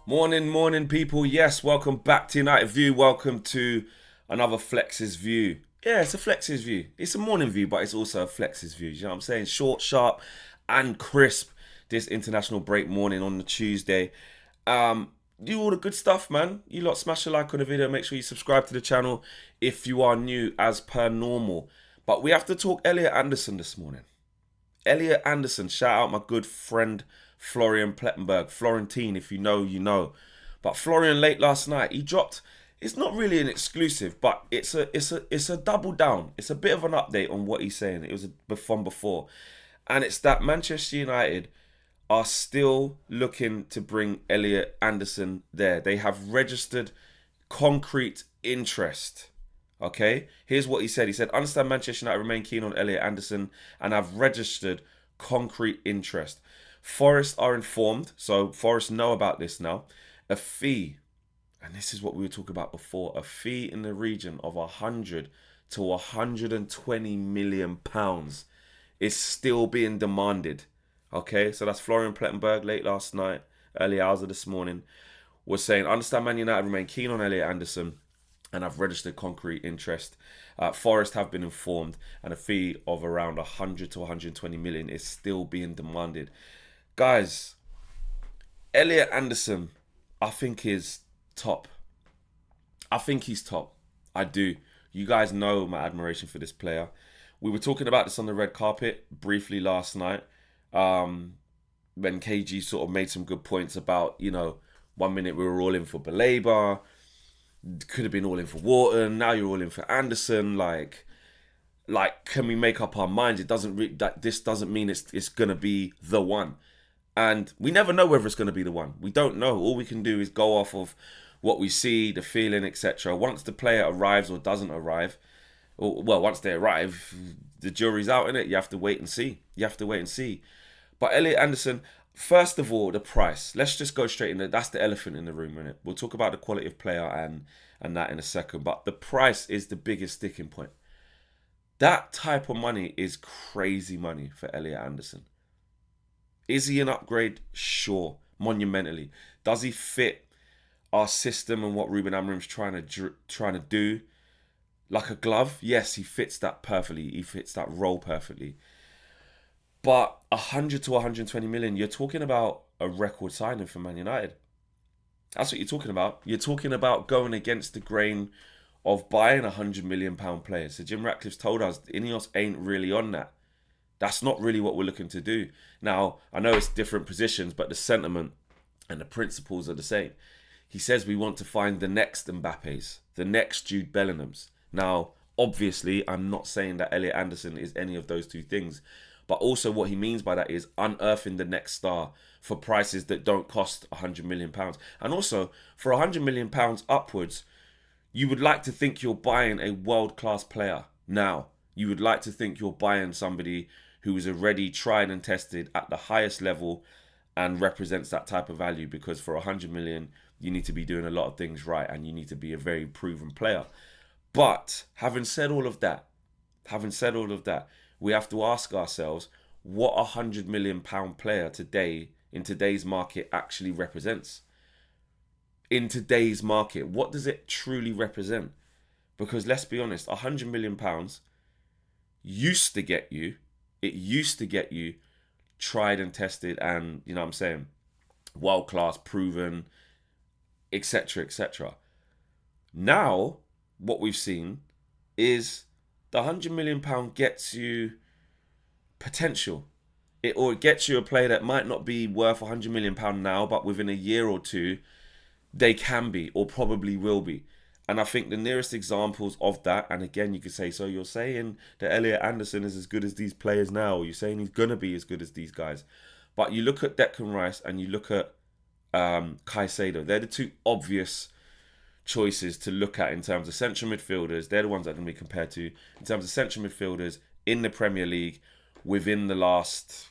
Morning, people. Yes, welcome back to United View. Welcome to another Flex's View. Yeah, it's a Flex's View. It's a morning view, but it's also a Flex's View. You know what I'm saying? Short, sharp, and crisp this international break morning on the Tuesday. Do all the good stuff, man. You lot smash a like on the video. Make sure you subscribe to the channel if you are new, as per normal. But we have to talk Elliot Anderson this morning. Elliot Anderson, shout out my good friend Florian Plettenberg. Florentine, if you know, you know. But Florian late last night, he dropped. It's not really an exclusive, but it's a double down. It's a bit of an update on what he's saying. It was from before, and it's that Manchester United are still looking to bring Elliot Anderson there. They have registered concrete interest. Okay, here's what he said. He said, understand Manchester United remain keen on Elliot Anderson and have registered concrete interest. Forest are informed, so Forest know about this now. A fee, and this is what we were talking about before, a fee in the region of 100 to 120 million pounds is still being demanded. Okay, so that's Florian Plettenberg late last night, early hours of this morning, was saying, understand Man United remain keen on Elliot Anderson and have registered concrete interest. Forest have been informed, and a fee of around 100 to 120 million is still being demanded. Guys, Elliot Anderson, I think is top. I think he's top. I do. You guys know my admiration for this player. We were talking about this on the red carpet briefly last night, when KG sort of made some good points about, 1 minute we were all in for Baleba, could have been all in for Wharton. Now you're all in for Anderson. Like, can we make up our minds? It doesn't. This doesn't mean it's gonna be the one, and we never know whether it's gonna be the one. We don't know. All we can do is go off of what we see, the feeling, etc. Once the player arrives or doesn't arrive, once they arrive, the jury's out in it. You have to wait and see. But Elliot Anderson. First of all, the price. Let's just go straight in there. That's the elephant in the room, innit? We'll talk about the quality of player and that in a second. But the price is the biggest sticking point. That type of money is crazy money for Elliot Anderson. Is he an upgrade? Sure. Monumentally. Does he fit our system and what Ruben Amorim's trying to do like a glove? Yes, he fits that perfectly. He fits that role perfectly. But 100 to 120 million, you're talking about a record signing for Man United. That's what you're talking about. You're talking about going against the grain of buying £100 million players. So Jim Ratcliffe's told us Ineos ain't really on that. That's not really what we're looking to do. Now, I know it's different positions, but the sentiment and the principles are the same. He says we want to find the next Mbappes, the next Jude Bellinghams. Now, obviously, I'm not saying that Elliot Anderson is any of those two things. But also what he means by that is unearthing the next star for prices that don't cost £100 million. And also, for £100 million upwards, you would like to think you're buying a world-class player now. You would like to think you're buying somebody who is already tried and tested at the highest level and represents that type of value, because for £100 million, you need to be doing a lot of things right and you need to be a very proven player. But having said all of that, we have to ask ourselves what a £100 million player today in today's market actually represents. In today's market, what does it truly represent? Because let's be honest, £100 million used to get you tried and tested and, world-class, proven, etc. Now, what we've seen is the £100 million gets you potential. It gets you a player that might not be worth £100 million now, but within a year or two, they can be or probably will be. And I think the nearest examples of that, and again, you could say, so you're saying that Elliot Anderson is as good as these players now, or you're saying he's going to be as good as these guys. But you look at Declan Rice and you look at Caicedo. They're the two obvious choices to look at in terms of central midfielders. They're the ones that are going to be compared to in terms of central midfielders in the Premier League within the last,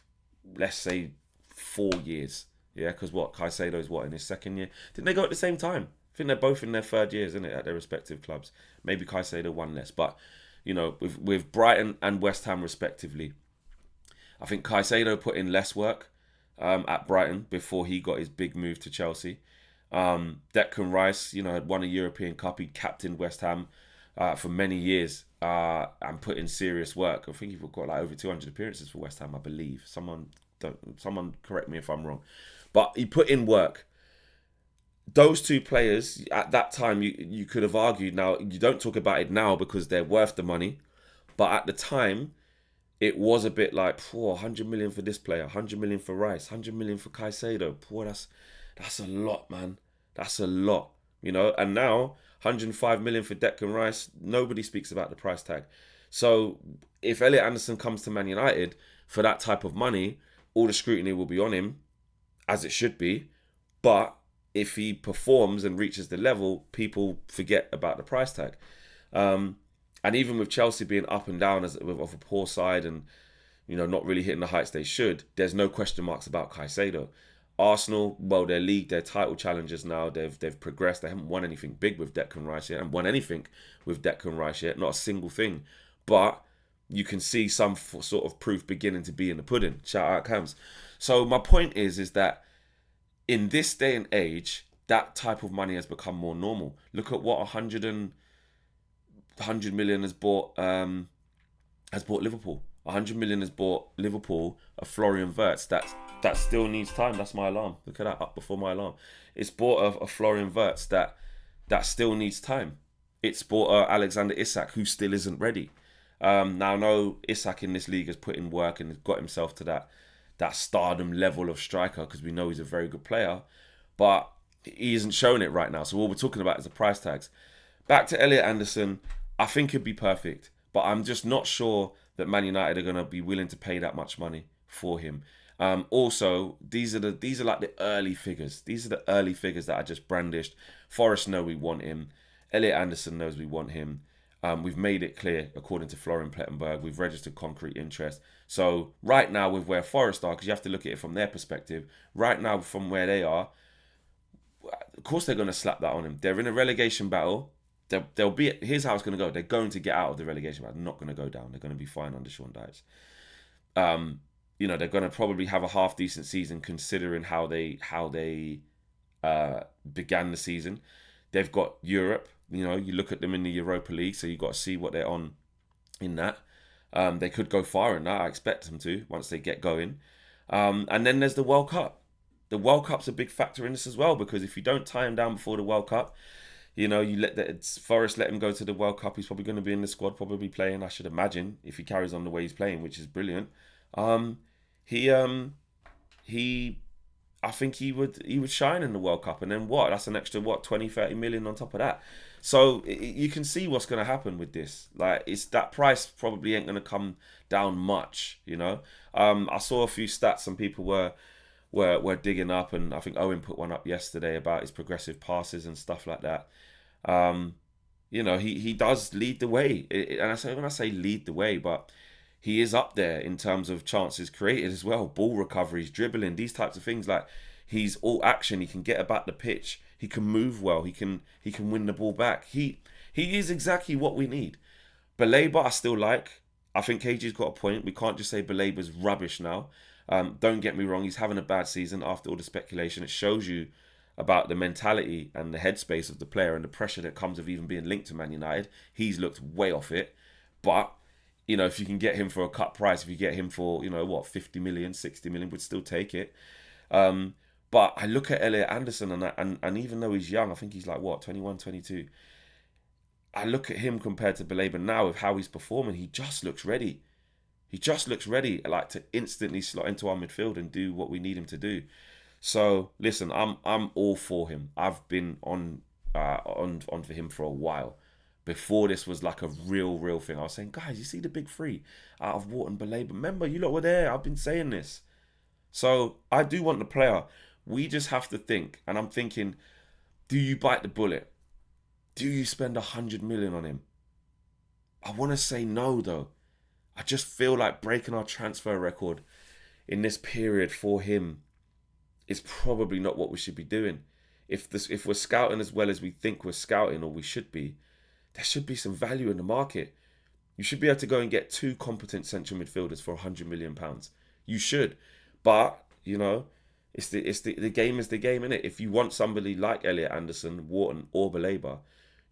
let's say, 4 years. Yeah, because Caicedo's in his second year? Didn't they go at the same time? I think they're both in their third years, isn't it, at their respective clubs? Maybe Caicedo one less, but with Brighton and West Ham respectively, I think Caicedo put in less work at Brighton before he got his big move to Chelsea. Declan Rice, had won a European Cup. He captained West Ham for many years and put in serious work. I think he's got like over 200 appearances for West Ham, I believe. Someone correct me if I'm wrong, but he put in work. Those two players at that time, you could have argued. Now you don't talk about it now because they're worth the money, but at the time, it was a bit like, 100 million for this player, 100 million for Rice, 100 million for Caicedo. That's a lot, man. That's a lot, And now, 105 million for Declan Rice. Nobody speaks about the price tag. So if Elliot Anderson comes to Man United for that type of money, all the scrutiny will be on him, as it should be. But if he performs and reaches the level, people forget about the price tag. And even with Chelsea being up and down of a poor side and not really hitting the heights they should, there's no question marks about Caicedo. Arsenal, well, their title challengers now. They've progressed. They haven't won anything big with Declan Rice yet. Haven't won anything with Declan Rice yet. Not a single thing. But you can see some sort of proof beginning to be in the pudding. Shout out Cams. So my point is that in this day and age, that type of money has become more normal. Look at what 100 million has bought Liverpool. 100 million has bought Liverpool a Florian Wirtz. That still needs time. That's my alarm. Look at that, up before my alarm. It's bought a Florian Wirtz that still needs time. It's bought Alexander Isak, who still isn't ready. Now I know Isak in this league has put in work and has got himself to that stardom level of striker, because we know he's a very good player, but he isn't showing it right now. So what we're talking about is the price tags. Back to Elliot Anderson, I think it'd be perfect, but I'm just not sure that Man United are going to be willing to pay that much money for him. Also, these are like the early figures. These are the early figures that I just brandished. Forest know we want him. Elliot Anderson knows we want him. We've made it clear, according to Florian Plettenberg, we've registered concrete interest. So right now, with where Forest are, because you have to look at it from their perspective, right now from where they are, of course they're going to slap that on him. They're in a relegation battle. They'll be. Here's how it's going to go. They're going to get out of the relegation battle. They're not going to go down. They're going to be fine under Sean Dyche. They're going to probably have a half decent season considering how they began the season. They've got Europe. You look at them in the Europa League, so you've got to see what they're on in that. They could go far in that. I expect them to once they get going. And then there's the World Cup. The World Cup's a big factor in this as well, because if you don't tie him down before the World Cup, you let Forest let him go to the World Cup. He's probably going to be in the squad, probably playing, I should imagine, if he carries on the way he's playing, which is brilliant. I think he would shine in the World Cup, and then what? That's an extra 20-30 million on top of that. So you can see what's going to happen with this. Like, it's that price probably ain't going to come down much. I saw a few stats some people were digging up, and I think Owen put one up yesterday about his progressive passes and stuff like that. He does lead the way, and when I say lead the way, but he is up there in terms of chances created as well, ball recoveries, dribbling, these types of things. Like, he's all action. He can get about the pitch. He can move well. He can win the ball back. He is exactly what we need. Baleba, I still like. I think KG's got a point. We can't just say Baleba's rubbish now. Don't get me wrong. He's having a bad season after all the speculation. It shows you about the mentality and the headspace of the player and the pressure that comes with even being linked to Man United. He's looked way off it. But if you can get him for a cut price, if you get him for, 50 million, 60 million, would still take it. But I look at Elliot Anderson, and even though he's young, I think he's like, 21, 22. I look at him compared to Baleba now with how he's performing. He just looks ready. He just looks ready, like, to instantly slot into our midfield and do what we need him to do. So, listen, I'm all for him. I've been on for him for a while. Before this was like a real thing. I was saying, guys, you see the big three out of Wharton, Baleba. Remember, you lot were there. I've been saying this. So I do want the player. We just have to think. And I'm thinking, do you bite the bullet? Do you spend 100 million on him? I want to say no, though. I just feel like breaking our transfer record in this period for him is probably not what we should be doing. If we're scouting as well as we think we're scouting, or we should be, there should be some value in the market. You should be able to go and get 2 competent central midfielders for £100 million. You should. But, The game is the game, innit? If you want somebody like Elliot Anderson, Wharton, or Baleba,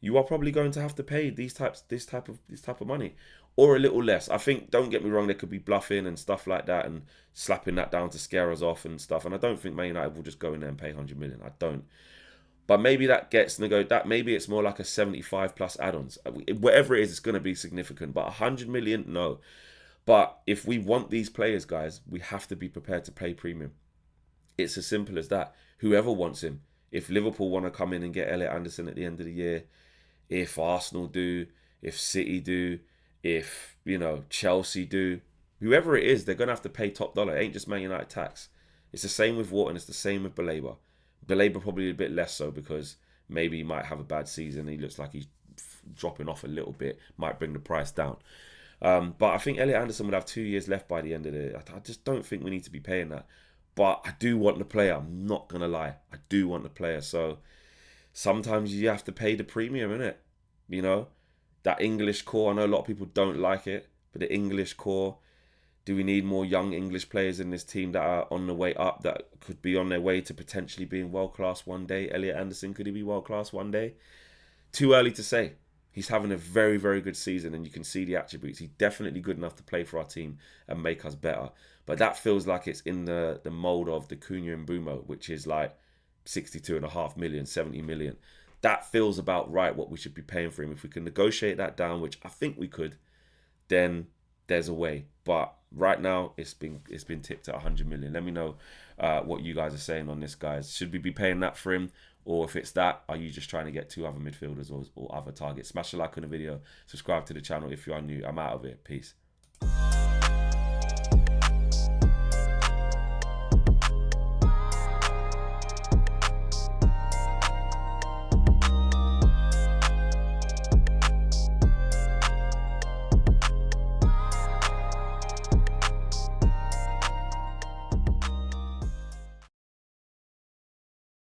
you are probably going to have to pay this type of money, or a little less. I think, don't get me wrong, there could be bluffing and stuff like that, and slapping that down to scare us off and stuff. And I don't think Man United will just go in there and pay 100 million. I don't. But maybe that gets that maybe it's more like a 75 plus add-ons. Whatever it is, it's going to be significant. But 100 million, no. But if we want these players, guys, we have to be prepared to pay premium. It's as simple as that. Whoever wants him. If Liverpool want to come in and get Elliot Anderson at the end of the year, if Arsenal do, if City do, if, Chelsea do, whoever it is, they're going to have to pay top dollar. It ain't just Man United tax. It's the same with Wharton. It's the same with Baleba. Baleba probably a bit less so, because maybe he might have a bad season. He looks like he's dropping off a little bit. Might bring the price down. But I think Elliot Anderson would have 2 years left by the end of the... I just don't think we need to be paying that. But I do want the player. I'm not going to lie. I do want the player. So sometimes you have to pay the premium, innit? That English core, I know a lot of people don't like it, but the English core, do we need more young English players in this team that are on the way up, that could be on their way to potentially being world-class one day? Elliot Anderson, could he be world-class one day? Too early to say. He's having a very, very good season, and you can see the attributes. He's definitely good enough to play for our team and make us better. But that feels like it's in the mould of the Cunha and Bumo, which is like 62.5 million, 70 million. That feels about right, what we should be paying for him. If we can negotiate that down, which I think we could, then there's a way. But right now, it's been tipped at 100 million. Let me know what you guys are saying on this, guys. Should we be paying that for him? Or if it's that, are you just trying to get 2 other midfielders or other targets? Smash a like on the video. Subscribe to the channel if you are new. I'm out of it. Peace.